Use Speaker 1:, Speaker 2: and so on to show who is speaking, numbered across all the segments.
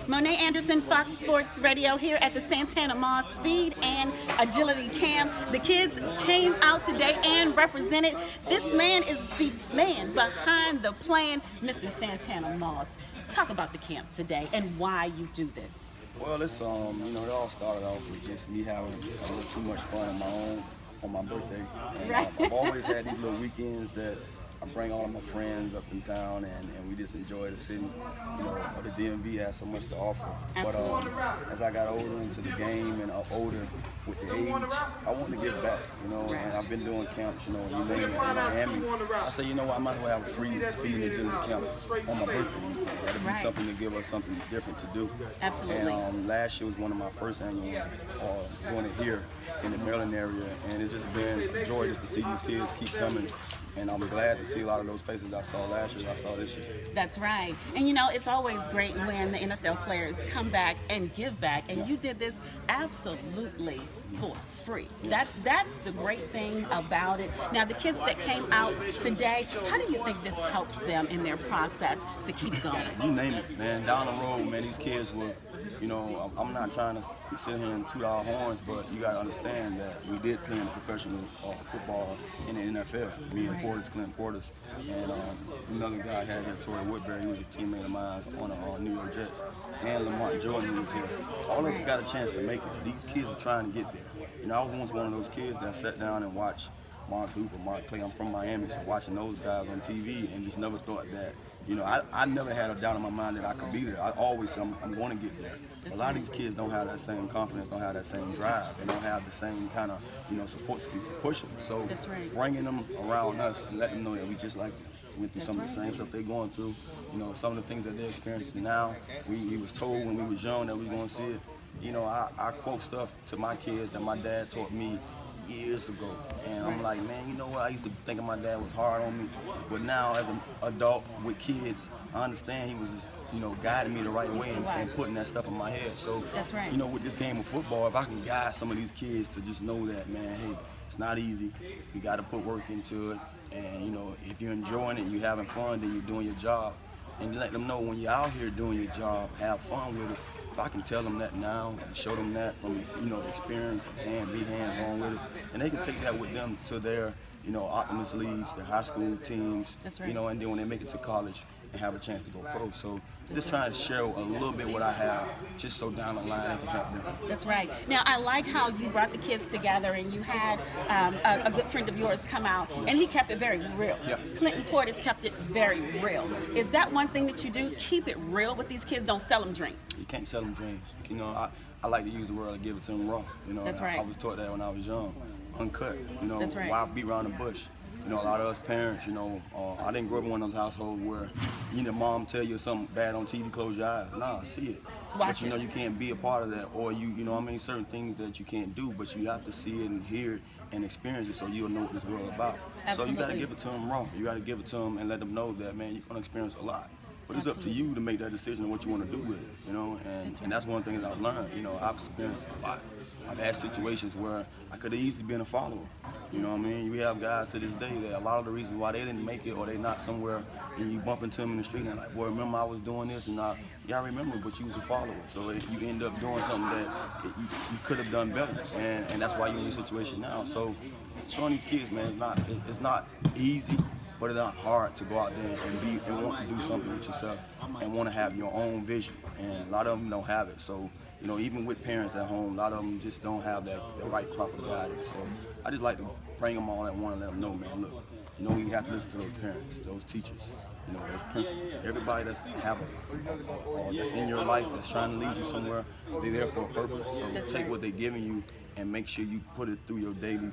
Speaker 1: Monet Anderson, Fox Sports Radio, here at the Santana Mall Speed and Agility Camp. The kids came out today and represented. This man is the man behind the plan, Mr. Santana Moss. Talk about the camp today and why you do this.
Speaker 2: Well, it's it all started off with just me having a little too much fun on my own on my birthday. And
Speaker 1: Right.
Speaker 2: I've always had these little weekends that I bring all of my friends up in town and we just enjoy the city. The DMV has so much to offer.
Speaker 1: Absolutely.
Speaker 2: But as I got older into the game and older with the age, I wanted to give back, and I've been doing camps, you name it, in Miami. I said, I might as well have a free speed and agility camp on my birthday. That'd be something to give us something different to do.
Speaker 1: Absolutely.
Speaker 2: And last year was one of my first annual doing it here in the Maryland area, and it's just been a joy just to see these kids keep coming. And I'm glad to see a lot of those faces I saw last year, I saw this year.
Speaker 1: That's right. And it's always great when the NFL players come back and give back. And you did this absolutely for free. That's the great thing about it. Now, the kids that came out today, how do you think this helps them in their process to keep going?
Speaker 2: You name it, man. Down the road, man, these kids will, I'm not trying to sit here and toot our horns, but you got to understand that we did play in professional football in the NFL. Me and Clint Portis, and another guy had here, Torrey Woodbury, who was a teammate of mine on the New York Jets, and Lamont Jordan, who was here. All of us got a chance to make it. These kids are trying to get there. I was once one of those kids that sat down and watched Mark Duper, Mark Clay. I'm from Miami, so watching those guys on TV and just never thought that, I never had a doubt in my mind that I could be there. I always said I'm going to get there. A lot of these kids don't have that same confidence, don't have that same drive, they don't have the same kind of, support system to push them. So bringing them around us and letting them know that we just like them. We went through some of the same stuff they're going through. Some of the things that they're experiencing now, we was told when we was young that we was going to see it. I quote stuff to my kids that my dad taught me years ago. And I'm like, man, you know what? I used to think my dad was hard on me. But now as an adult with kids, I understand he was just, guiding me the right way and putting that stuff in my head. So, with this game of football, if I can guide some of these kids to just know that, man, hey, it's not easy. You got to put work into it. And, if you're enjoying it, you're having fun, then you're doing your job. And let them know when you're out here doing your job, have fun with it. If I can tell them that now and show them that from, experience and be hands-on with it, and they can take that with them to their, Optimist leagues, their high school teams, and then when they make it to college and have a chance to go pro. So just trying to share a little bit what I have, just so down the line they can help them.
Speaker 1: That's right. Now, I like how you brought the kids together and you had a good friend of yours come out, and he kept it very real.
Speaker 2: Yeah.
Speaker 1: Clinton Portis kept it very real. Is that one thing that you do? Keep it real with these kids? Don't sell them dreams.
Speaker 2: You can't sell them dreams. I like to use the word, I give it to them raw.
Speaker 1: That's right.
Speaker 2: I was taught that when I was young. Uncut.
Speaker 1: That's right.
Speaker 2: Why beat around the bush? A lot of us parents, I didn't grow up in one of those households where, mom tell you something bad on TV, close your eyes. Nah, see it.
Speaker 1: Watch
Speaker 2: but you can't be a part of that, or certain things that you can't do, but you have to see it and hear it and experience it so you'll know what this world is about.
Speaker 1: Absolutely.
Speaker 2: So you got to give it to them raw. You got to give it to them and let them know that, man, you're going to experience a lot. But it's up to you to make that decision of what you want to do with it, and that's one thing that I've learned. I've experienced a lot. I've had situations where I could have easily been a follower. We have guys to this day that a lot of the reasons why they didn't make it or they not somewhere, and you bump into them in the street and they're like, boy, remember I was doing this, and I remember, but you was a follower. So if you end up doing something that you could have done better, and that's why you're in this situation now. So showing these kids, man, it's not easy. But it's not hard to go out there and want to do something with yourself and want to have your own vision. And a lot of them don't have it. So, even with parents at home, a lot of them just don't have the right proper guidance. So I just like to bring them all at one and let them know, man, look, you have to listen to those parents, those teachers, those principals. Everybody that's that's in your life that's trying to lead you somewhere, they're there for a purpose. So take what they're giving you and make sure you put it through your daily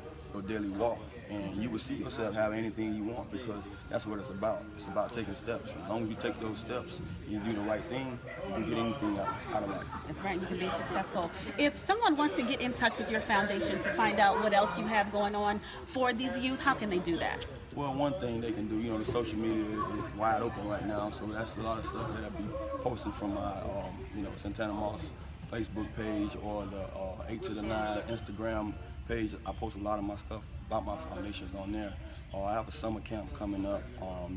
Speaker 2: walk. And you will see yourself have anything you want, because that's what it's about. It's about taking steps. As long as you take those steps and you do the right thing, you can get anything out of life.
Speaker 1: That's right, you can be successful. If someone wants to get in touch with your foundation to find out what else you have going on for these youth, how can they do that?
Speaker 2: Well, one thing they can do, the social media is wide open right now, so that's a lot of stuff that I'll be posting from my, Santana Moss Facebook page or the 8 to the 9 Instagram page. I post a lot of my stuff about my foundations on there. I have a summer camp coming up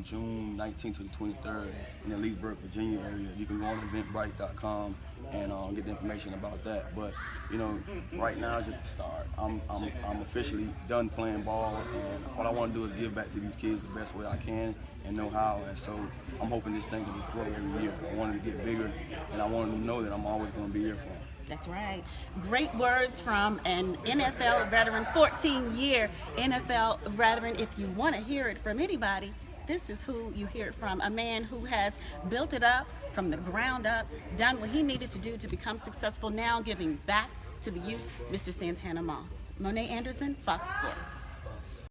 Speaker 2: June 19th to the 23rd in the Leesburg, Virginia area. You can go on eventbrite.com and get the information about that. But you know, right now is just the start. I'm officially done playing ball, and all I want to do is give back to these kids the best way I can and know how. And so I'm hoping this thing can just grow every year. I want it to get bigger, and I want them to know that I'm always going to be here for them.
Speaker 1: That's right. Great words from an NFL veteran, 14-year NFL veteran. If you want to hear it from anybody, this is who you hear it from. A man who has built it up from the ground up, done what he needed to do to become successful, now giving back to the youth, Mr. Santana Moss. Monet Anderson, Fox Sports.